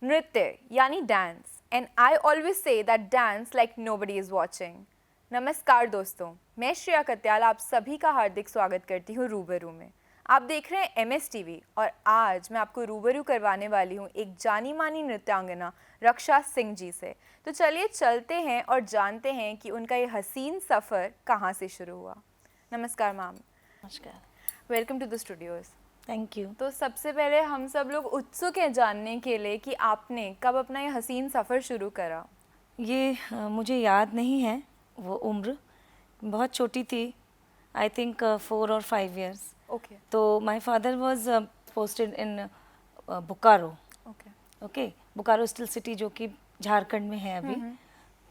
नृत्य यानी dance, and I always say that dance like nobody is watching. नमस्कार दोस्तों, मैं श्रेया कत्याल आप सभी का हार्दिक स्वागत करती हूँ रूबरू में। आप देख रहे हैं MS TV और आज मैं आपको रूबरू करवाने वाली हूँ एक जानी मानी नृत्यांगना रक्षा सिंह जी से। तो चलिए चलते हैं और जानते हैं कि उनका ये हसीन सफ़र कहाँ से शुरू हुआ। नमस्कार मैम। नमस्कार। Welcome to the studios. Thank you. तो सबसे पहले हम सब लोग उत्सुक हैं जानने के लिए कि आपने कब अपना ये हसीन सफ़र शुरू करा। ये मुझे याद नहीं है वो उम्र, बहुत छोटी थी, आई थिंक 4 और 5 years। ओके तो my father was posted in Bokaro. Okay okay, Bokaro still city जो कि झारखंड में है अभी।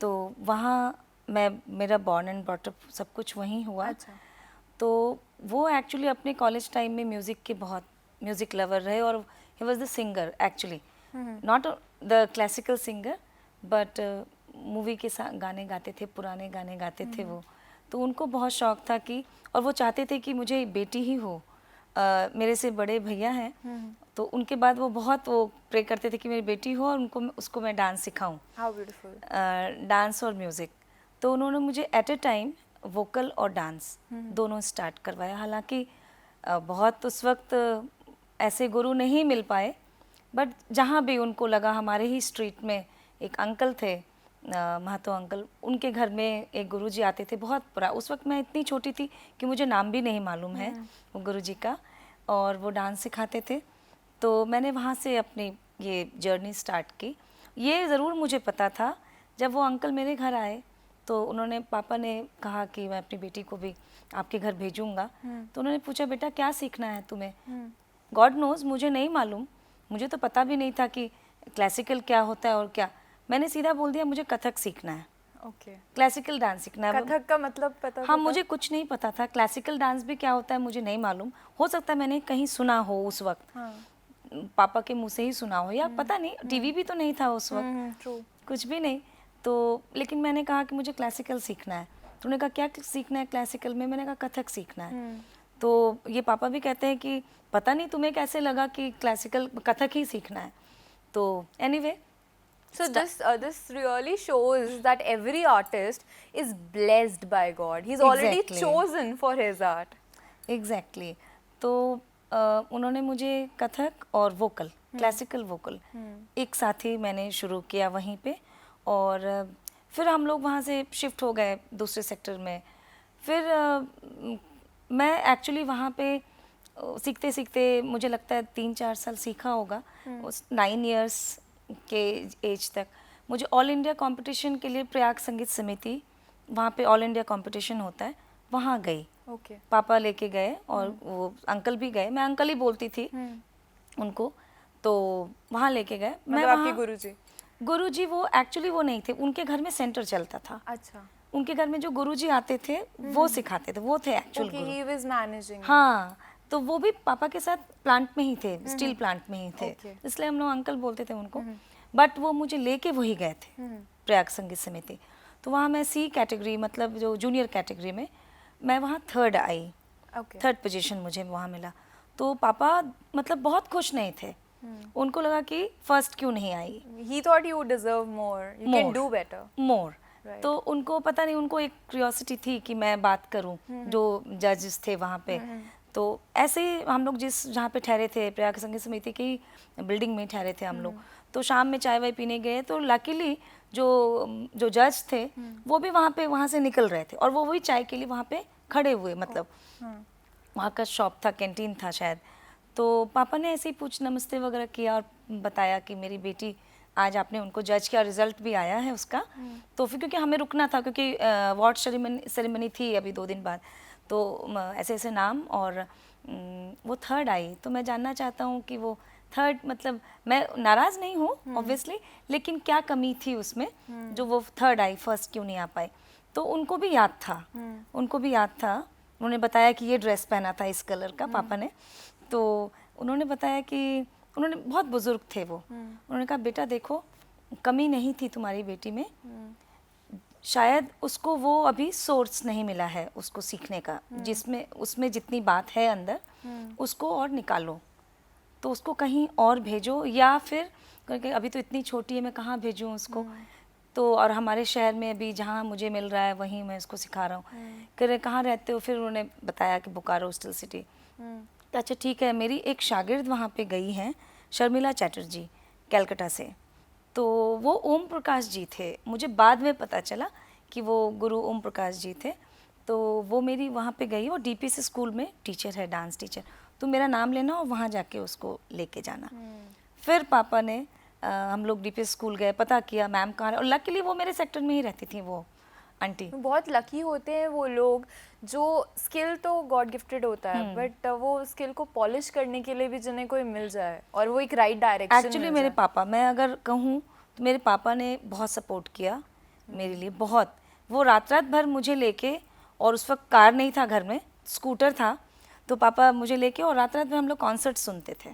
तो वहाँ मेरा बॉर्न एंड ब्रॉटअप सब कुछ वहीं हुआ। अच्छा। तो वो एक्चुअली अपने कॉलेज टाइम में म्यूज़िक के बहुत म्यूज़िक लवर रहे और he was the singer actually, not the classical singer but movie के गाने गाते थे, पुराने गाने गाते थे वो। तो उनको बहुत शौक था कि, और वो चाहते थे कि मुझे बेटी ही हो। मेरे से बड़े भैया हैं, तो उनके बाद वो बहुत वो प्रे करते थे कि मेरी बेटी हो और उसको मैं डांस सिखाऊं, हाउ ब्यूटीफुल। डांस और म्यूज़िक। तो उन्होंने मुझे एट ए टाइम वोकल और डांस दोनों स्टार्ट करवाया। हालांकि बहुत उस वक्त ऐसे गुरु नहीं मिल पाए, बट जहाँ भी उनको लगा, हमारे ही स्ट्रीट में एक अंकल थे, महतो अंकल, उनके घर में एक गुरुजी आते थे बहुत पुरा। उस वक्त मैं इतनी छोटी थी कि मुझे नाम भी नहीं मालूम है वो गुरुजी का, और वो डांस सिखाते थे। तो मैंने वहाँ से अपनी ये जर्नी स्टार्ट की। ये ज़रूर मुझे पता था, जब वो अंकल मेरे घर आए तो उन्होंने, पापा ने कहा कि मैं अपनी बेटी को भी आपके घर भेजूंगा। तो उन्होंने पूछा, बेटा क्या सीखना है तुम्हें? गॉड नोज़, मुझे नहीं मालूम, मुझे तो पता भी नहीं था कि क्लासिकल क्या होता है और क्या। मैंने सीधा बोल दिया मुझे कथक सीखना है, ओके। क्लासिकल डांस सीखना है। कथक का मतलब पता हाँ, था? मुझे कुछ नहीं पता था, क्लासिकल डांस भी क्या होता है मुझे नहीं मालूम। हो सकता है मैंने कहीं सुना हो उस वक्त, हाँ। पापा के मुंह से ही सुना हो, या पता नहीं, टीवी भी तो नहीं था उस वक्त, ट्रू। कुछ भी नहीं। तो लेकिन मैंने कहा कि मुझे क्लासिकल सीखना है। तो उन्होंने कहा क्या सीखना है क्लासिकल में? मैंने कहा कथक सीखना है। तो ये पापा भी कहते हैं कि पता नहीं तुम्हें कैसे लगा कि क्लासिकल कथक ही सीखना है। तो anyway, So this really shows that every artist is blessed by God. He's already Exactly. chosen for his art. Exactly. तो उन्होंने मुझे कथक और वोकल, क्लासिकल वोकल एक साथ ही मैंने शुरू किया वहीं पे। और फिर हम लोग वहाँ से शिफ्ट हो गए दूसरे सेक्टर में। फिर मैं एक्चुअली वहाँ पे सीखते सीखते मुझे लगता है 3-4 साल सीखा होगा। उस 9 years के एज तक मुझे ऑल इंडिया कंपटीशन के लिए प्रयाग संगीत समिति, वहाँ पे ऑल इंडिया कंपटीशन होता है, वहाँ गई। Okay. पापा लेके गए और वो अंकल भी गए, मैं अंकल ही बोलती थी उनको। तो वहाँ लेके गए। मैं मतलब आपके वहाँ, गुरुजी? गुरुजी वो एक्चुअली वो नहीं थे, उनके घर में सेंटर चलता था। अच्छा। उनके घर में जो गुरुजी आते थे वो सिखाते थे, वो थे actual Okay, Guru. he was managing. हाँ, तो वो भी पापा के साथ प्लांट में ही थे, स्टील प्लांट में ही थे, Okay. इसलिए हम लोग अंकल बोलते थे उनको। बट वो मुझे लेके वही गए थे, प्रयाग संगीत समिति। तो वहाँ मैं C कैटेगरी, मतलब जो जूनियर कैटेगरी में, मैं वहाँ 3rd आई। Okay. 3rd पोजीशन मुझे वहाँ मिला। तो पापा मतलब बहुत खुश नहीं थे, उनको लगा कि फर्स्ट क्यों नहीं आई, He thought you deserve more. You can do better. More. Right. तो उनको पता नहीं, उनको एक क्यूरियोसिटी थी कि मैं बात करूं, जो जजेस थे वहाँ पे। तो ऐसे ही हम लोग जहाँ पे ठहरे थे, प्रयाग संगीत समिति की बिल्डिंग में ठहरे थे हम लोग। तो शाम में चाय वाय पीने गए, तो लकीली जो जज थे वो भी वहाँ से निकल रहे थे, और वो वही चाय के लिए वहाँ पे खड़े हुए, मतलब वहाँ का शॉप था, कैंटीन था शायद। तो पापा ने ऐसे ही पूछ नमस्ते वगैरह किया और बताया कि मेरी बेटी, आज आपने उनको जज किया, रिजल्ट भी आया है उसका। तो फिर क्योंकि हमें रुकना था, क्योंकि अवार्ड सेरेमनी थी अभी 2 दिन बाद, तो ऐसे ऐसे नाम, और वो 3rd आई। तो मैं जानना चाहता हूँ कि वो 3rd, मतलब मैं नाराज़ नहीं हूँ ऑब्वियसली, लेकिन क्या कमी थी उसमें जो वो 3rd आई, फर्स्ट क्यों नहीं आ पाई? तो उनको भी याद था, उनको भी याद था। उन्होंने बताया कि ये ड्रेस पहना था इस कलर का पापा ने। तो उन्होंने बताया कि, उन्होंने, बहुत बुजुर्ग थे वो, उन्होंने कहा बेटा देखो, कमी नहीं थी तुम्हारी बेटी में, शायद उसको वो अभी सोर्स नहीं मिला है उसको सीखने का, जिसमें उसमें जितनी बात है अंदर, उसको और निकालो। तो उसको कहीं और भेजो, या फिर क्योंकि अभी तो इतनी छोटी है, मैं कहाँ भेजूँ उसको। तो और हमारे शहर में अभी जहाँ मुझे मिल रहा है वहीं मैं इसको सिखा रहा हूँ। कह रहे कहाँ रहते हो, फिर उन्होंने बताया कि बोकारो स्टील सिटी। तो अच्छा ठीक है, मेरी एक शागिर्द वहाँ पे गई हैं, शर्मिला चैटर्जी, कैलकाटा से। तो वो ओम प्रकाश जी थे, मुझे बाद में पता चला कि वो गुरु ओम प्रकाश जी थे। तो वो मेरी वहाँ पे गई, वो डीपीसी स्कूल में टीचर है, डांस टीचर। तो मेरा नाम लेना और वहाँ जाके उसको लेके जाना। फिर पापा ने हम लोग डीपीसी स्कूल गए, पता किया मैम कहाँ है, और लकीली वो मेरे सेक्टर में ही रहती थी वो आंटी। बहुत लकी होते हैं वो लोग जो स्किल तो गॉड गिफ्टेड होता है, बट वो स्किल को पॉलिश करने के लिए भी जिन्हें कोई मिल जाए और वो एक राइट डायरेक्शन एक्चुअली मेरे पापा, मैं अगर कहूँ तो मेरे पापा ने बहुत सपोर्ट किया मेरे लिए, बहुत। वो रात रात भर मुझे लेके, और उस वक्त कार नहीं था घर में, स्कूटर था, तो पापा मुझे लेके और रात रात भर हम लोग कॉन्सर्ट सुनते थे,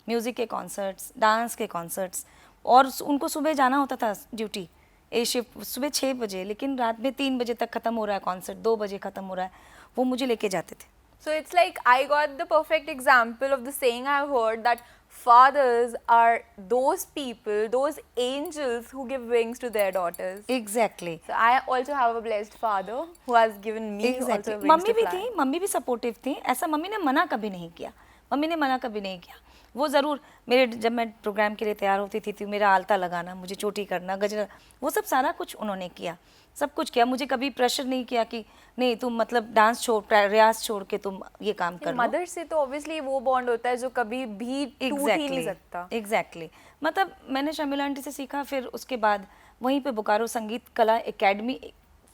म्यूज़िक के कॉन्सर्ट्स, डांस के कॉन्सर्ट्स। और उनको सुबह जाना होता था ड्यूटी, ए शिफ्ट सुबह 6 बजे, लेकिन रात में 3 बजे तक ख़त्म हो रहा है कॉन्सर्ट, 2 बजे ख़त्म हो रहा है, वो मुझे लेके जाते थे। So it's like I got the perfect example of the saying I've heard that fathers are those people, those angels who give wings to their daughters. Exactly So I also have a blessed father who has given me exactly also wings mummy to भी fly. थी, mummy भी supportive थी, ऐसा mummy ने मना कभी नहीं किया, मम्मी ने मना कभी नहीं किया। वो ज़रूर मेरे, जब मैं प्रोग्राम के लिए तैयार होती थी तो मेरा आलता लगाना, मुझे चोटी करना, गजरा, वो सब सारा कुछ उन्होंने किया, सब कुछ किया। मुझे कभी प्रेशर नहीं किया कि नहीं तुम मतलब डांस छोड़, रियाज छोड़ के तुम ये काम कर लो। मदर से तो ऑब्वियसली वो बॉन्ड होता है जो कभी भी टूट ही नहीं सकता। एग्जैक्टली मतलब मैंने शर्मिला आंटी से सीखा। फिर उसके बाद वहीं पे बोकारो संगीत कला एकेडमी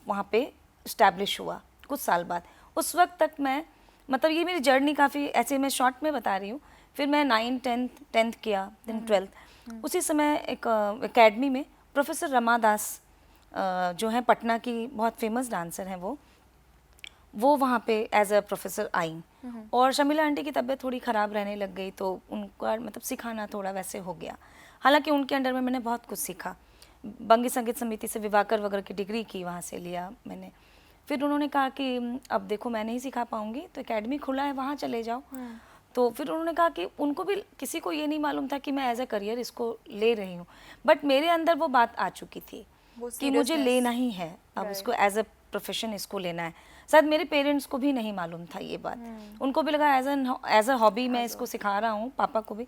वहाँ पे इस्टेब्लिश हुआ कुछ साल बाद। उस वक्त तक मैं, मतलब ये मेरी जर्नी काफ़ी ऐसे, मैं शॉर्ट में बता रही हूँ। फिर मैं 9th 10th किया, देन 12th। उसी समय एक एकेडमी में प्रोफेसर रमा दास जो हैं पटना की बहुत फेमस डांसर हैं, वो वहाँ पे एज अ प्रोफेसर आई। और शर्मिला आंटी की तबीयत थोड़ी ख़राब रहने लग गई, तो उनका मतलब सिखाना थोड़ा वैसे हो गया। हालांकि उनके अंडर में मैंने बहुत कुछ सीखा। बंगी संगीत समिति से विवाकर वगैरह की डिग्री की, वहाँ से लिया मैंने। फिर उन्होंने कहा कि अब देखो मैं नहीं सिखा पाऊँगी, तो एकेडमी खुला है वहाँ चले जाओ। तो फिर उन्होंने कहा कि उनको भी, किसी को ये नहीं मालूम था कि मैं एज अ करियर इसको ले रही हूँ, बट मेरे अंदर वो बात आ चुकी थी कि मुझे लेना ही है, अब उसको एज अ प्रोफेशन इसको लेना है। शायद मेरे पेरेंट्स को भी नहीं मालूम था ये बात, उनको भी लगा एज अ हॉबी मैं इसको सिखा रहा हूँ, पापा को भी।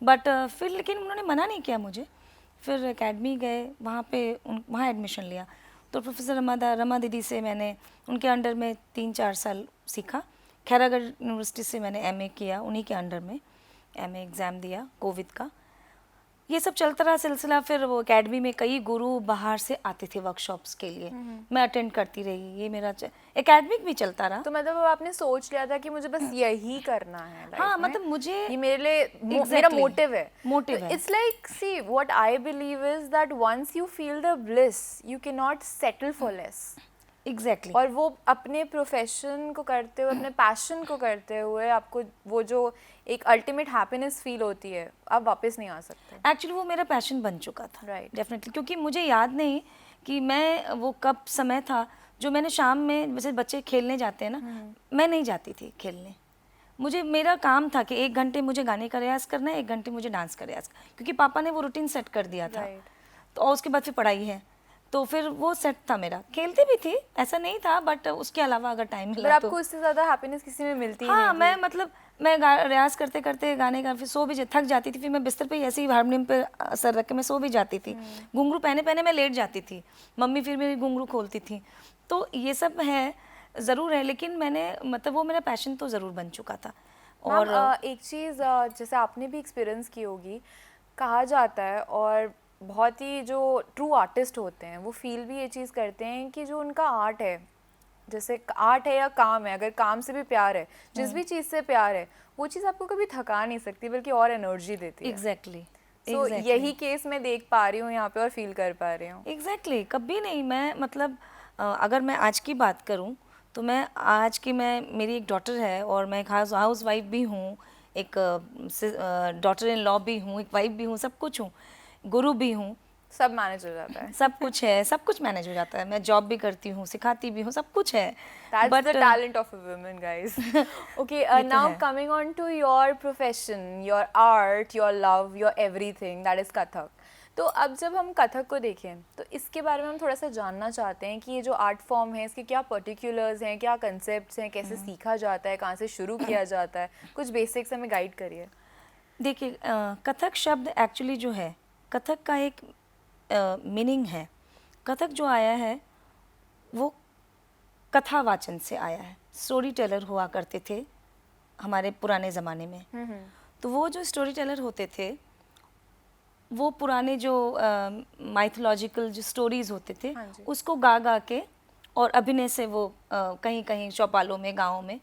बट फिर लेकिन उन्होंने मना नहीं किया मुझे। फिर एकेडमी गए, वहाँ पे वहाँ एडमिशन लिया। तो प्रोफेसर रमा दीदी से मैंने उनके अंडर में 3-4 साल सीखा। खैरागढ़ यूनिवर्सिटी से मैंने एमए किया, उन्हीं के अंडर में एमए एग्ज़ाम दिया कोविड का। ये सब चलता रहा सिलसिला। फिर वो एकेडमी में कई गुरु बाहर से आते थे वर्कशॉप्स के लिए, मैं अटेंड करती रही। ये मेरा एकेडमिक भी चलता रहा। तो मतलब अब आपने सोच लिया था कि मुझे बस यही करना है लाइफ हाँ, में, मतलब मुझे ये मेरे लिए Exactly. मेरा मोटिव है। मोटिव है। It's like see what I believe is that once you feel the bliss you can not settle for less. Exactly और वो अपने प्रोफेशन को करते हुए, अपने पैशन को करते हुए, आपको वो जो एक अल्टीमेट हैप्पीनेस फील होती है, आप वापस नहीं आ सकते। एक्चुअली वो मेरा पैशन बन चुका था, Right. डेफिनेटली। क्योंकि मुझे याद नहीं कि मैं, वो कब समय था जो मैंने शाम में, जैसे बच्चे खेलने जाते हैं ना, मैं नहीं जाती थी खेलने। मुझे, मेरा काम था कि 1 घंटे मुझे गाने का रियाज़ करना है, 1 घंटे मुझे डांस का रियाज़, क्योंकि पापा ने वो रूटीन सेट कर दिया था। Right. तो और उसके बाद फिर पढ़ाई है, तो फिर वो सेट था मेरा। खेलती भी थी, ऐसा नहीं था, बट उसके अलावा अगर टाइम पर मिला तो। आपको उससे ज़्यादा हैप्पीनेस किसी में मिलती ही हाँ, नहीं मैं मतलब मैं रियाज़ करते करते गाने का, फिर सो भी थक जाती थी, फिर मैं बिस्तर पे ही ऐसे ही हारमोनियम पे सर रख के मैं सो भी जाती थी। घुंघरू पहने पहने मैं लेट जाती थी, मम्मी फिर मेरी घुंघरू खोलती थी। तो ये सब है, ज़रूर है, लेकिन मैंने, मतलब वो मेरा पैशन तो ज़रूर बन चुका था। और एक चीज़ जैसे आपने भी एक्सपीरियंस की होगी, कहा जाता है, और बहुत ही जो ट्रू आर्टिस्ट होते हैं वो फील भी ये चीज़ करते हैं कि जो उनका आर्ट है, जैसे आर्ट है या काम है, अगर काम से भी प्यार है, जिस भी चीज़ से प्यार है, वो चीज़ आपको कभी थका नहीं सकती, बल्कि और एनर्जी देती है। एग्जैक्टली तो यही केस मैं देख पा रही हूँ यहाँ पे और फील कर पा रही हूँ। एग्जैक्टली कभी नहीं। मैं मतलब अगर मैं आज की बात करूँ तो मैं आज की, मैं, मेरी एक डॉटर है और मैं एक हाउस वाइफ भी हूँ, एक डॉटर इन लॉ भी हूँ, एक वाइफ भी हूँ, सब कुछ हूँ, गुरु भी हूँ। सब मैनेज हो जाता है। सब कुछ है, सब कुछ मैनेज हो जाता है। मैं जॉब भी करती हूँ, सिखाती भी हूँ, सब कुछ है। That's But, the talent of a woman, guys. Okay, ये तो now है। coming on to your profession, your art, your love, your everything, that is Kathak. तो अब जब हम कथक को देखें तो इसके बारे में हम थोड़ा सा जानना चाहते हैं कि ये जो आर्ट फॉर्म है इसके क्या पर्टिकुलर्स हैं, क्या कंसेप्ट्स हैं, कैसे सीखा जाता है, कहाँ से शुरू किया जाता है, कुछ बेसिक्स हमें गाइड करिए। देखिए, कथक शब्द एक्चुअली जो है, कथक का एक मीनिंग है। कथक जो आया है वो कथावाचन से आया है। स्टोरी टेलर हुआ करते थे हमारे पुराने ज़माने में। तो वो जो स्टोरी टेलर होते थे, वो पुराने जो माइथोलॉजिकल जो स्टोरीज होते थे, हाँ जी। उसको गा गा के और अभिनय से वो कहीं कहीं चौपालों में, गाँव में,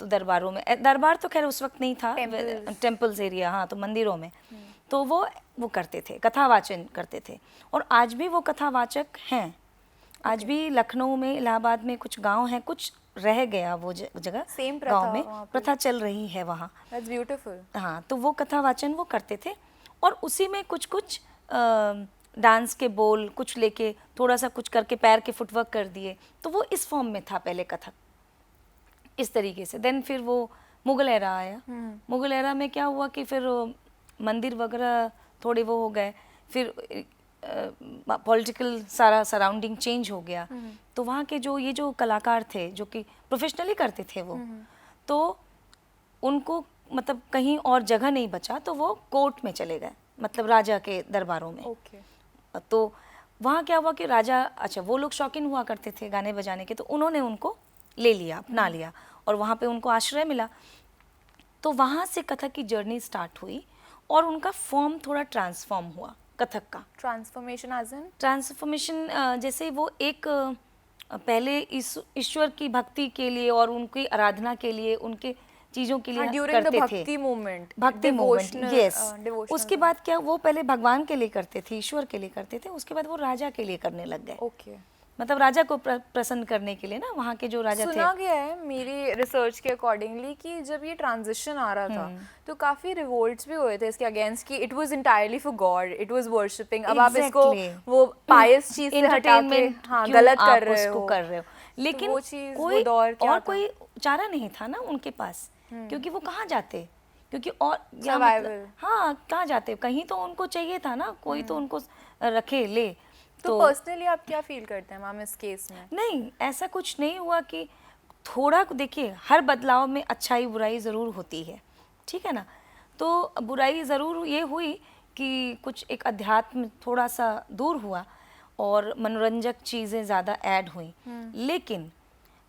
तो दरबारों में, दरबार तो खैर उस वक्त नहीं था, Temples। टेम्पल्स एरिया, हाँ, तो मंदिरों में, तो वो करते थे, कथावाचन करते थे। और आज भी वो कथावाचक हैं। आज भी लखनऊ में, इलाहाबाद में कुछ गांव हैं, कुछ रह गया वो जगह, Same प्रथा गांव में वहाँ पे। प्रथा चल रही है वहाँ। That's beautiful। हाँ, तो वो कथावाचन वो करते थे और उसी में कुछ कुछ डांस के बोल कुछ लेके थोड़ा सा कुछ करके पैर के फुटवर्क कर दिए, तो वो इस फॉर्म में था पहले कथक, इस तरीके से। देन फिर वो मुगल एरा आया। मुगल एरा में क्या हुआ कि फिर मंदिर वगैरह थोड़े वो हो गए, फिर पॉलिटिकल सारा सराउंडिंग चेंज हो गया, तो वहाँ के जो ये जो कलाकार थे जो कि प्रोफेशनली करते थे वो, तो उनको मतलब कहीं और जगह नहीं बचा, तो वो कोर्ट में चले गए, मतलब राजा के दरबारों में। ओके। तो वहाँ क्या हुआ कि राजा, अच्छा, वो लोग शौकीन हुआ करते थे गाने बजाने के, तो उन्होंने उनको ले लिया, अपना लिया, और वहाँ पे उनको आश्रय मिला। तो वहाँ से कथक की जर्नी स्टार्ट हुई और उनका फॉर्म थोड़ा ट्रांसफॉर्म हुआ कथक का। Transformation as in? ट्रांसफॉर्मेशन जैसे वो एक पहले ईश्वर की भक्ति के लिए और उनकी आराधना के लिए, उनके चीज़ों के लिए ड्यूरिंग द करते थे, भक्ति मूवमेंट, भक्ति मूवमेंट, यस। डिवोशनल। उसके बाद क्या, वो पहले भगवान के लिए करते थे, ईश्वर के लिए करते थे, उसके बाद वो राजा के लिए करने लग गए। ओके। मतलब राजा को प्रसन्न करने के लिए ना, वहाँ के जो राजा थे। सुना गया है मेरी रिसर्च के अकॉर्डिंगली कि जब ये ट्रांजिशन आ रहा था तो काफी रिवोल्ट्स भी हुए थे इसके अगेंस्ट कि it was entirely for God, it was worshipping. अब आप इसको वो पायस चीज से हटा के हाँ गलत कर रहे हो। लेकिन वो चीज, कोई वो दौर क्या और था? कोई चारा नहीं था ना उनके पास, क्योंकि वो कहाँ जाते, क्योंकि और Survival। हाँ, कहाँ जाते, कहीं तो उनको चाहिए था ना, कोई तो उनको रखे ले। तो पर्सनली आप क्या फील करते हैं मैम इस केस में? नहीं, ऐसा कुछ नहीं हुआ कि थोड़ा, देखिए हर बदलाव में अच्छाई बुराई ज़रूर होती है, ठीक है ना। तो बुराई ज़रूर ये हुई कि कुछ एक अध्यात्म थोड़ा सा दूर हुआ और मनोरंजक चीज़ें ज़्यादा ऐड हुई। लेकिन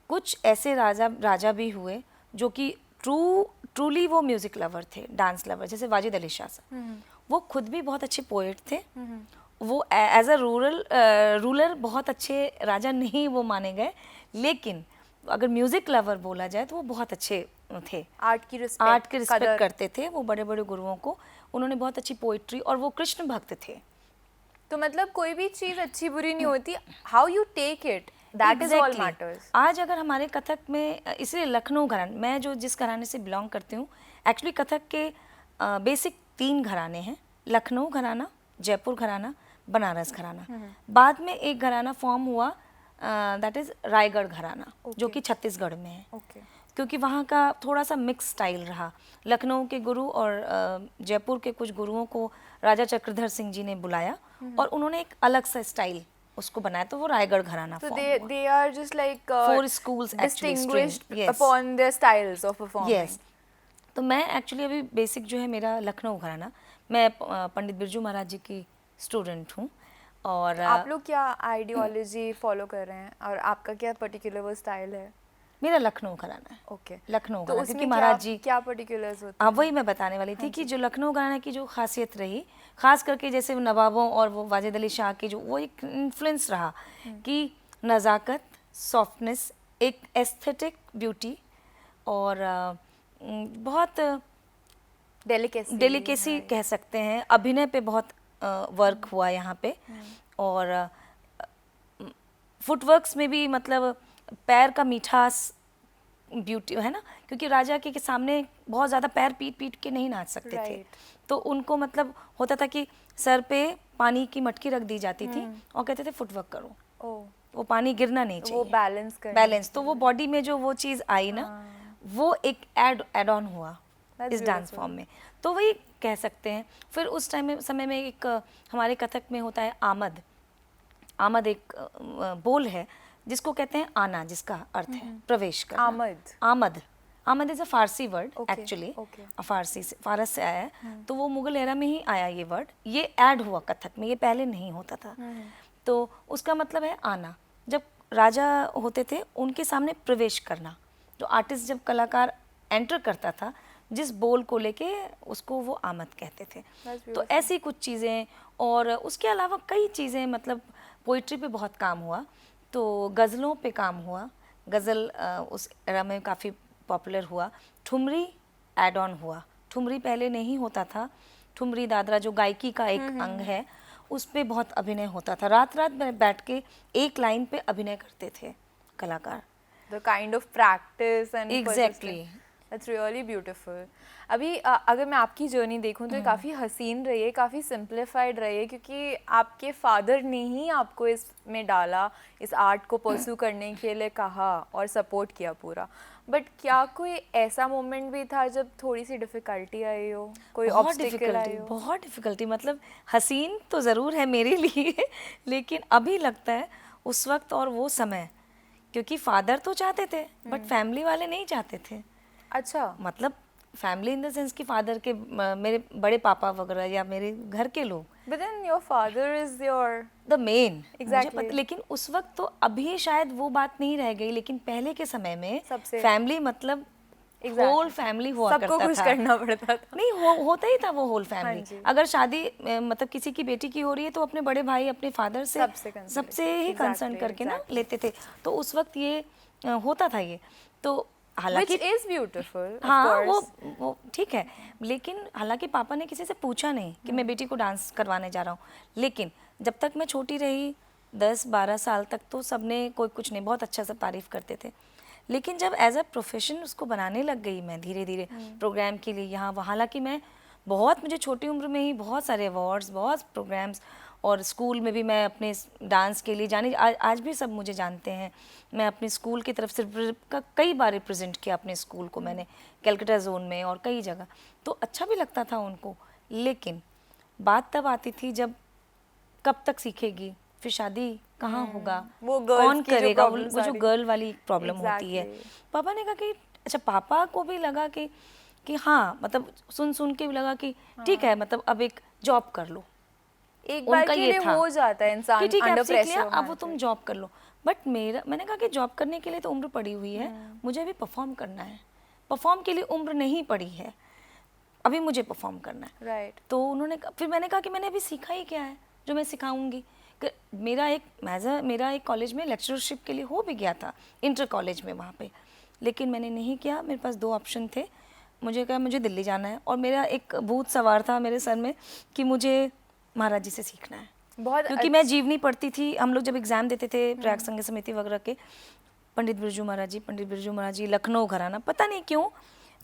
कुछ ऐसे राजा भी हुए जो कि ट्रूली वो म्यूज़िक लवर थे, डांस लवर, जैसे वाजिद अली शाह साहब। वो खुद भी बहुत अच्छे पोएट थे। वो एज अ रूलर बहुत अच्छे राजा नहीं वो माने गए, लेकिन अगर म्यूज़िक लवर बोला जाए तो वो बहुत अच्छे थे। आर्ट की रिस्पेक्ट करते थे वो, बड़े बड़े गुरुओं को। उन्होंने बहुत अच्छी पोइट्री, और वो कृष्ण भक्त थे। तो मतलब कोई भी चीज़ अच्छी बुरी नहीं होती, how you take it, that is all matters. आज अगर हमारे कथक में, इसलिए लखनऊ घराना, मैं जो जिस घराने से बिलोंग करती हूँ, एक्चुअली कथक के बेसिक 3 घराने हैं, लखनऊ घराना, जयपुर घराना, बनारस घराना। बाद में एक घराना फॉर्म हुआ, दैट इज रायगढ़ घराना, जो कि छत्तीसगढ़ में है। क्योंकि वहाँ का थोड़ा सा मिक्स स्टाइल रहा। लखनऊ के गुरु और जयपुर के कुछ गुरुओं को राजा चक्रधर सिंह जी ने बुलाया और उन्होंने एक अलग सा स्टाइल उसको बनाया, तो वो रायगढ़ घराना So फॉर्म हुआ। they are just like 4 schools actually, distinguished yes. upon their styles of performing. Yes. तो मैं एक्चुअली अभी बेसिक जो है मेरा लखनऊ घराना, मैं पंडित बिरजू महाराज जी की स्टूडेंट हूँ। और आप लोग क्या आइडियोलॉजी फॉलो कर रहे हैं और आपका क्या पर्टिकुलर वो स्टाइल है? मेरा लखनऊ घराना है। ओके। लखनऊ तो घराना, उसमें क्योंकि महाराज जी, क्या पर्टिकुलर्स होते हाँ, वही मैं बताने वाली थी कि जो लखनऊ घराना की जो खासियत रही, खास करके जैसे नवाबों और वो वाजिद अली शाह की जो वो एक इन्फ्लुएंस रहा कि नज़ाकत, सॉफ्टनेस, एक एस्थेटिक ब्यूटी और बहुत डेलिकेसी कह सकते हैं। अभिनय पे बहुत वर्क हुआ यहाँ पे, और फुटवर्क्स में भी, मतलब पैर का मिठास ब्यूटी है ना, क्योंकि राजा के सामने बहुत ज़्यादा पैर पीट पीट के नहीं नाच सकते थे। Right. तो उनको मतलब होता था कि सर पे पानी की मटकी रख दी जाती थी और कहते थे फुटवर्क करो, ओह, वो पानी गिरना नहीं वो चाहिए, बैलेंस करने बैलेंस। तो वो बॉडी में जो वो चीज़ आई ना, वो एक एड ऑन हुआ That's इस डांस beautiful. फॉर्म में, तो वही कह सकते हैं। फिर उस टाइम में समय में एक हमारे कथक में होता है आमद। आमद एक बोल है जिसको कहते हैं आना, जिसका अर्थ है प्रवेश करना। आमद। आमद, आमद is a Farsi word Okay, actually, okay. फारसी से, फारस से आया है। तो वो मुगल एरा में ही आया ये वर्ड, ये ऐड हुआ कथक में, ये पहले नहीं होता था। तो उसका मतलब है आना। जब राजा होते थे उनके सामने प्रवेश करना, तो आर्टिस्ट जब कलाकार एंटर करता था जिस बोल को लेके, उसको वो आमद कहते थे। That's तो ऐसी कुछ चीज़ें, और उसके अलावा कई चीज़ें, मतलब पोइट्री पे बहुत काम हुआ, तो गज़लों पे काम हुआ। गज़ल उस एरा में काफ़ी पॉपुलर हुआ। ठुमरी ऐड ऑन हुआ। ठुमरी पहले नहीं होता था। ठुमरी दादरा जो गायकी का एक अंग है, उस पे बहुत अभिनय होता था। रात रात में बैठ के एक लाइन पे अभिनय करते थे कलाकार। The kind of practice and Exactly. persistence. That's really beautiful. अभी अगर मैं आपकी जर्नी देखूं तो ये काफ़ी हसीन रही है, काफ़ी सिंप्लीफाइड रही है, क्योंकि आपके फादर ने ही आपको इसमें डाला, इस आर्ट को परस्यू करने के लिए कहा और सपोर्ट किया पूरा। बट क्या कोई ऐसा मोमेंट भी था जब थोड़ी सी डिफ़िकल्टी आई हो, कोई ऑब्स्टिकल आई हो? बहुत डिफिकल्टी, मतलब हसीन तो ज़रूर है मेरे लिए लेकिन अभी लगता है उस वक्त और वो समय, क्योंकि फादर तो चाहते थे बट फैमिली वाले नहीं चाहते थे। अच्छा। मतलब फैमिली इन द सेंस कि फादर के मेरे बड़े पापा वगैरह या मेरे घर के लोग, But then your father is your the main. Exactly. लेकिन उस वक्त तो, अभी शायद वो बात नहीं रह गई, लेकिन पहले के समय में सबसे- फैमिली मतलब Exactly. होल फैमिली हुआ सबको करता खुश था। करना पड़ता था। नहीं होता ही था वो होल हाँ फैमिली। जी। अगर शादी मतलब किसी की बेटी की हो रही है तो अपने बड़े भाई अपने फादर से सबसे ही कंसर्न करके ना लेते थे। तो उस वक्त ये होता था ये। तो हालांकि Which is beautiful, of हाँ course. वो ठीक है, लेकिन हालांकि पापा ने किसी से पूछा नहीं कि मैं बेटी को डांस करवाने जा रहा हूँ। लेकिन जब तक मैं छोटी रही 10-12 साल तक तो सबने कोई कुछ नहीं, बहुत अच्छा सब तारीफ करते थे। लेकिन जब एज अ प्रोफेशन उसको बनाने लग गई मैं धीरे धीरे प्रोग्राम के लिए यहाँ वहाँ, हालांकि मैं बहुत, मुझे छोटी उम्र में ही बहुत सारे अवार्ड्स, बहुत प्रोग्राम्स, और स्कूल में भी मैं अपने डांस के लिए जाने आज भी सब मुझे जानते हैं। मैं अपने स्कूल की तरफ से कई बार रिप्रेजेंट किया अपने स्कूल को मैंने, कलकत्ता जोन में और कई जगह, तो अच्छा भी लगता था उनको। लेकिन बात तब आती थी जब कब तक सीखेगी, फिर शादी कहाँ होगा, वो girls कौन की जो करेगा, problems वो जो सारी। गर्ल वाली प्रॉब्लम होती है। Exactly. पापा ने कहा कि अच्छा, पापा को भी लगा कि हाँ, मतलब सुन के भी लगा कि ठीक है, मतलब अब एक जॉब कर लो। एक बार उनका के ये लिए था हो जाता है कि इंसान ठीक है अंडर अब सीख लिया, प्रेशर। अब वो तुम जॉब कर लो। बट मैंने कहा कि जॉब करने के लिए तो उम्र पड़ी हुई है, मुझे अभी परफॉर्म करना है। परफॉर्म के लिए उम्र नहीं पड़ी है, अभी मुझे परफॉर्म करना है। राइट। तो उन्होंने फिर मैंने कहा कि मैंने अभी सीखा ही क्या है जो मैं सिखाऊंगी। मेरा एक कॉलेज में लेक्चरशिप के लिए हो भी गया था, इंटर कॉलेज में वहाँ पे, लेकिन मैंने नहीं किया। मेरे पास 2 ऑप्शन थे। मुझे कहा मुझे दिल्ली जाना है, और मेरा एक भूत सवार था मेरे सर में कि मुझे महाराज जी से सीखना है। बहुत क्योंकि मैं जीवनी पढ़ती थी, हम लोग जब एग्ज़ाम देते थे प्रयाग संगीत समिति वगैरह के, पंडित बिरजू महाराज जी लखनऊ घराना, पता नहीं क्यों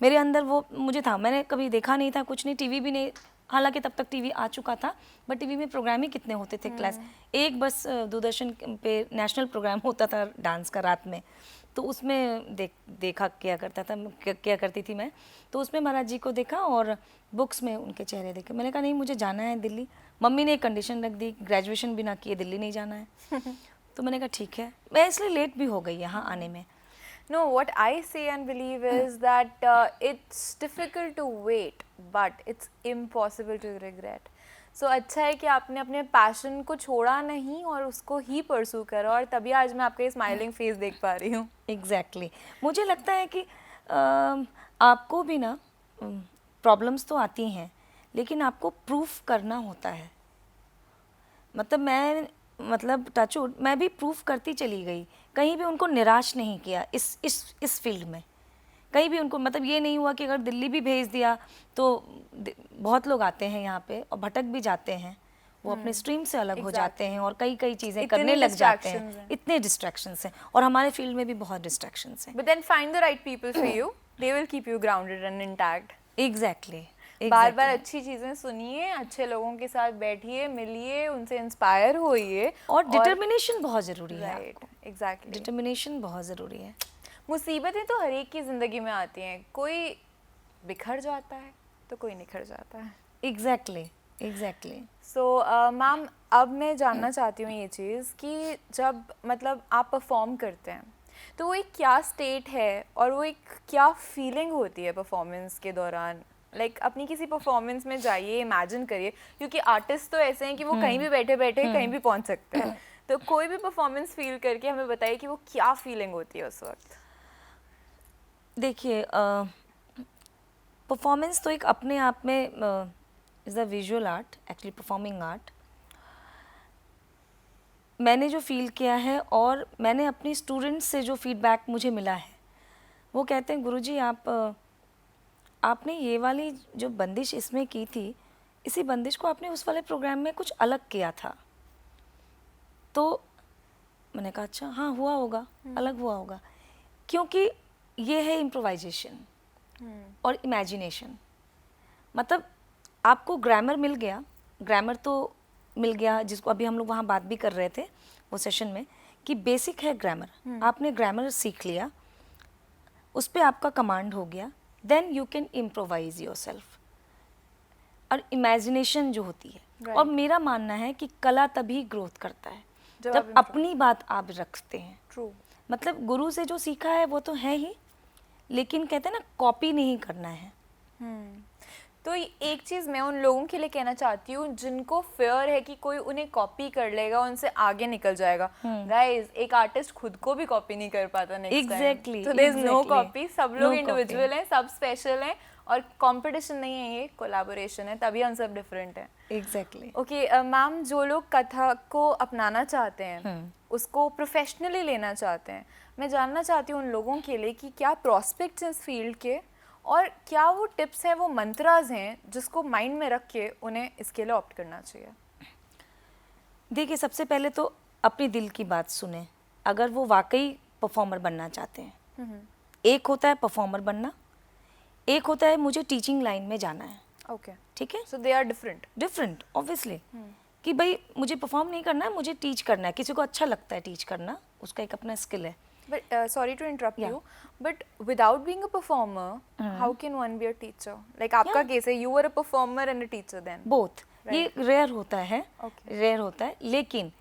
मेरे अंदर वो मुझे था। मैंने कभी देखा नहीं था, कुछ नहीं, टीवी भी नहीं, हालांकि तब तक टीवी आ चुका था, बट टीवी में प्रोग्राम ही कितने होते थे। क्लास एक बस दूरदर्शन पे नेशनल प्रोग्राम होता था डांस का रात में, तो उसमें देखा क्या करती थी मैं। तो उसमें महाराज जी को देखा और बुक्स में उनके चेहरे देखे। मैंने कहा नहीं, मुझे जाना है दिल्ली। मम्मी ने एक कंडीशन रख दी, ग्रेजुएशन भी ना किए दिल्ली नहीं जाना है। तो मैंने कहा ठीक है। मैं इसलिए लेट भी हो गई यहाँ आने में। No, what I say and believe is that it's difficult to wait, but it's impossible to regret. So अच्छा है कि आपने अपने पैशन को छोड़ा नहीं और उसको ही परस्यू करा, और तभी आज मैं आपका ये स्माइलिंग फेस देख पा रही हूँ। एग्जैक्टली मुझे लगता है कि आपको भी ना प्रॉब्लम्स तो आती हैं, लेकिन आपको प्रूफ करना होता है। मतलब टचवुड मैं भी प्रूफ करती चली गई, कहीं भी उनको निराश नहीं किया इस फील्ड में। कहीं भी उनको मतलब ये नहीं हुआ कि अगर दिल्ली भी भेज दिया तो बहुत लोग आते हैं यहाँ पे और भटक भी जाते हैं, वो अपने स्ट्रीम से अलग हो जाते हैं और कई कई चीज़ें इतने करने लग जाते हैं। distractions हैं। इतने डिस्ट्रैक्शंस हैं और हमारे फील्ड में भी बहुत डिस्ट्रैक्शंस हैं। But then find the right people for you. They will keep you grounded and intact. Exactly बार बार अच्छी चीजें सुनिए, अच्छे लोगों के साथ बैठिए, मिलिए, उनसे इंस्पायर होइए और डिटर्मिनेशन बहुत ज़रूरी है। Right, exactly. डिटर्मिनेशन बहुत ज़रूरी है। मुसीबतें तो हर एक की जिंदगी में आती हैं, कोई बिखर जाता है तो कोई निखर जाता है। Exactly exactly. सो मैम, अब मैं जानना चाहती हूँ ये चीज़ कि जब मतलब आप परफॉर्म करते हैं तो वो एक क्या स्टेट है और वो एक क्या फीलिंग होती है परफॉर्मेंस के दौरान? लाइक अपनी किसी परफॉर्मेंस में जाइए, इमेजिन करिए, क्योंकि आर्टिस्ट तो ऐसे हैं कि वो कहीं भी बैठे बैठे कहीं भी पहुंच सकते हैं। तो कोई भी परफॉर्मेंस फील करके हमें बताइए कि वो क्या फीलिंग होती है उस वक्त। देखिए, परफॉर्मेंस तो एक अपने आप में is a visual art, actually performing art. मैंने जो फील किया है और मैंने अपने स्टूडेंट्स से जो फीडबैक मुझे मिला है, वो कहते हैं गुरुजी आपने ये वाली जो बंदिश इसमें की थी, इसी बंदिश को आपने उस वाले प्रोग्राम में कुछ अलग किया था। तो मैंने कहा अच्छा, हाँ हुआ होगा, अलग हुआ होगा, क्योंकि ये है इम्प्रोवाइजेशन और इमेजिनेशन। मतलब आपको ग्रामर मिल गया, ग्रामर तो मिल गया, जिसको अभी हम लोग वहाँ बात भी कर रहे थे वो सेशन में कि बेसिक है ग्रामर। आपने ग्रामर सीख लिया, उस पर आपका कमांड हो गया, then you can improvise yourself. और इमेजिनेशन जो होती है, Right. और मेरा मानना है कि कला तभी ग्रोथ करता है जब जब आप अपनी बात आप रखते हैं। ट्रू। मतलब गुरु से जो सीखा है वो तो है ही, लेकिन कहते हैं ना, कॉपी नहीं करना है। तो एक चीज़ मैं उन लोगों के लिए कहना चाहती हूँ जिनको फियर है कि कोई उन्हें कॉपी कर लेगा, उनसे आगे निकल जाएगा। गाइस, एक आर्टिस्ट खुद को भी कॉपी नहीं कर पाता नेक्स्ट टाइम। Exactly, तो there is no exactly. Copy, सब लोग No इंडिविजुअल copy. हैं, सब स्पेशल हैं, और कंपटीशन नहीं है, ये कोलैबोरेशन है, तभी हम सब डिफरेंट हैं। एग्जैक्टली। ओके मैम, जो लोग कथक को अपनाना चाहते हैं, उसको प्रोफेशनली लेना चाहते हैं, मैं जानना चाहती हूँ उन लोगों के लिए कि क्या प्रॉस्पेक्ट्स हैं इस फील्ड के, और क्या वो टिप्स हैं, वो मंत्राज हैं जिसको माइंड में रख के उन्हें इसके लिए ऑप्ट करना चाहिए? देखिए, सबसे पहले तो अपनी दिल की बात सुने, अगर वो वाकई परफॉर्मर बनना चाहते हैं। एक होता है परफॉर्मर बनना, एक होता है मुझे टीचिंग लाइन में जाना है। ओके, ठीक है, so they are different. Different obviously, कि भाई मुझे परफॉर्म नहीं करना है, मुझे टीच करना है। किसी को अच्छा लगता है टीच करना, उसका एक अपना स्किल है। But sorry to interrupt Yeah. you, but without being a performer, how can one be a teacher? Like आपका केस है, you were a performer and a teacher then. Both, ये रेयर होता है, Okay. रेयर होता है, लेकिन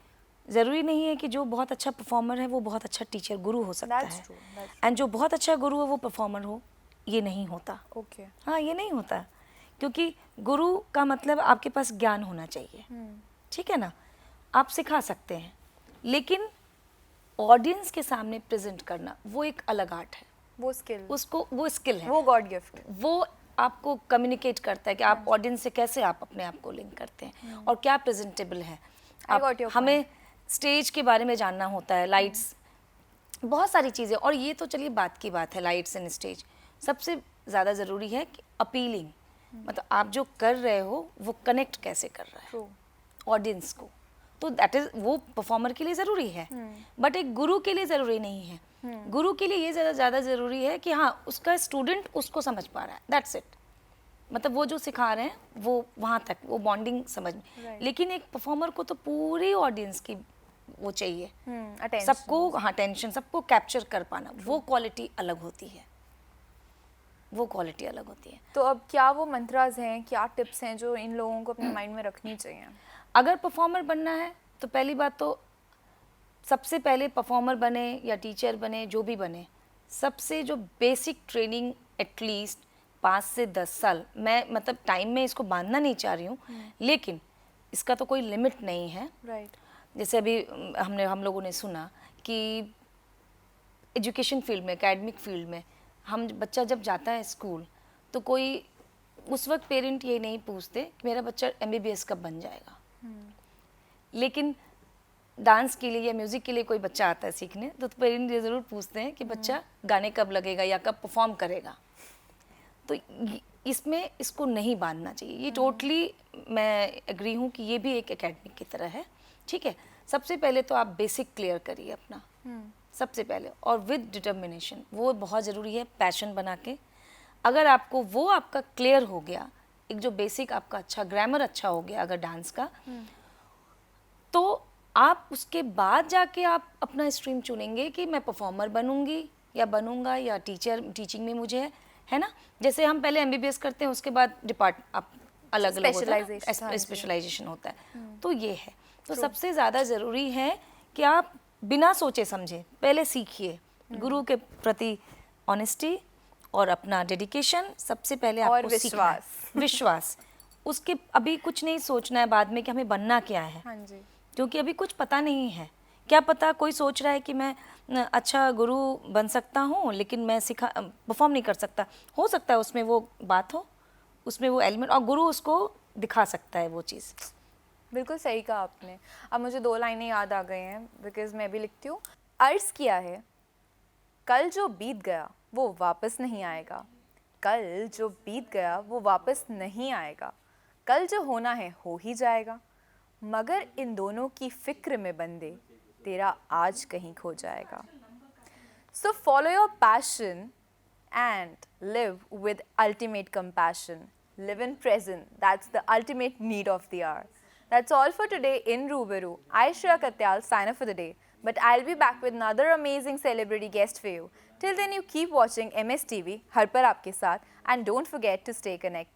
ज़रूरी नहीं है कि जो बहुत अच्छा परफॉर्मर है वो बहुत अच्छा टीचर गुरु हो सकता That's है। true. That's एंड जो बहुत अच्छा गुरु है वो परफॉर्मर हो, ये नहीं होता। okay. हाँ, ये नहीं होता, क्योंकि गुरु का मतलब आपके पास ज्ञान होना चाहिए। ठीक है ना, आप सिखा सकते हैं, लेकिन ऑडियंस के सामने प्रेजेंट करना वो एक अलग आर्ट है। वो स्किल, उसको वो स्किल है, वो गॉड गिफ्ट। वो आपको कम्युनिकेट करता है कि आप ऑडियंस से कैसे आप अपने आप को लिंक करते हैं और क्या प्रेजेंटेबल है। I got your हमें स्टेज के बारे में जानना होता है, लाइट्स, बहुत सारी चीज़ें। और ये तो चलिए बात की बात है, लाइट्स एंड स्टेज। सबसे ज़्यादा ज़रूरी है कि अपीलिंग, मतलब आप जो कर रहे हो वो कनेक्ट कैसे कर रहा है ट्रू। ऑडियंस को। तो दैट इज, वो परफॉर्मर के लिए ज़रूरी है, बट एक गुरु के लिए ज़रूरी नहीं है। गुरु के लिए ये ज़्यादा ज़रूरी है कि हाँ, उसका स्टूडेंट उसको समझ पा रहा है, दैट्स इट। मतलब वो जो सिखा रहे हैं वो वहाँ तक, वो बॉन्डिंग समझ में। Right. लेकिन एक परफॉर्मर को तो पूरी ऑडियंस की वो चाहिए, attention. सबको, हाँ, टेंशन, सबको कैप्चर कर पाना, वो क्वालिटी अलग होती है, वो क्वालिटी अलग होती है। तो अब क्या वो मंत्राज हैं, क्या टिप्स हैं जो इन लोगों को अपने माइंड में रखनी चाहिए? अगर परफॉर्मर बनना है तो पहली बात तो, सबसे पहले परफॉर्मर बने या टीचर बने, जो भी बने, सबसे जो बेसिक ट्रेनिंग एटलीस्ट 5 से 10 साल, मैं मतलब टाइम में इसको बांधना नहीं चाह रही हूँ, लेकिन इसका तो कोई लिमिट नहीं है। राइट। जैसे अभी हम लोगों ने सुना कि एजुकेशन फील्ड में, एकेडमिक फील्ड में, हम बच्चा जब जाता है स्कूल तो कोई उस वक्त पेरेंट ये नहीं पूछते कि मेरा बच्चा MBBS कब बन जाएगा। लेकिन डांस के लिए या म्यूज़िक के लिए कोई बच्चा आता है सीखने, तो पेरेंट ये ज़रूर पूछते हैं कि बच्चा गाने कब लगेगा या कब परफॉर्म करेगा। तो इसमें इसको नहीं बांधना चाहिए। ये टोटली मैं एग्री हूँ कि ये भी एक एकेडमिक की तरह है, ठीक है। सबसे पहले तो आप बेसिक क्लियर करिए अपना, सबसे पहले, और विद डिटर्मिनेशन, वो बहुत ज़रूरी है, पैशन बना के। अगर आपको वो आपका क्लियर हो गया, एक जो बेसिक आपका अच्छा ग्रामर अच्छा हो गया अगर डांस का, तो आप उसके बाद जाके आप अपना स्ट्रीम चुनेंगे कि मैं परफॉर्मर बनूंगी या बनूंगा या टीचिंग में मुझे है ना। जैसे हम पहले एमबीबीएस करते हैं, उसके बाद आप अलग अलग स्पेशलाइजेशन होता है, तो ये है। तो सबसे ज़्यादा ज़रूरी है कि आप बिना सोचे समझे पहले सीखिए, गुरु के प्रति ऑनेस्टी और अपना डेडिकेशन सबसे पहले आपको सीखना है, विश्वास। उसके अभी कुछ नहीं सोचना है बाद में कि हमें बनना क्या है, हाँ जी, क्योंकि अभी कुछ पता नहीं है। क्या पता कोई सोच रहा है कि मैं अच्छा गुरु बन सकता हूँ लेकिन मैं परफॉर्म नहीं कर सकता। हो सकता है उसमें वो बात हो, उसमें वो एलिमेंट, और गुरु उसको दिखा सकता है वो चीज़। बिल्कुल सही कहा आपने। अब मुझे 2 लाइनें याद आ गई हैं, बिकॉज मैं भी लिखती हूँ। अर्ज़ किया है, कल जो बीत गया वो वापस नहीं आएगा, कल जो बीत गया वो वापस नहीं आएगा, कल जो होना है हो ही जाएगा, मगर इन दोनों की फिक्र में बंदे तेरा आज कहीं खो जाएगा। So follow your passion and live with ultimate compassion. Live in present. That's the ultimate need of the hour. That's all for today in Rubaru. I, Shreya Katyal, sign off for the day. But I'll be back with another amazing celebrity guest for you. Till then, you keep watching MS TV, हर पर आपके साथ, and don't forget to stay connected.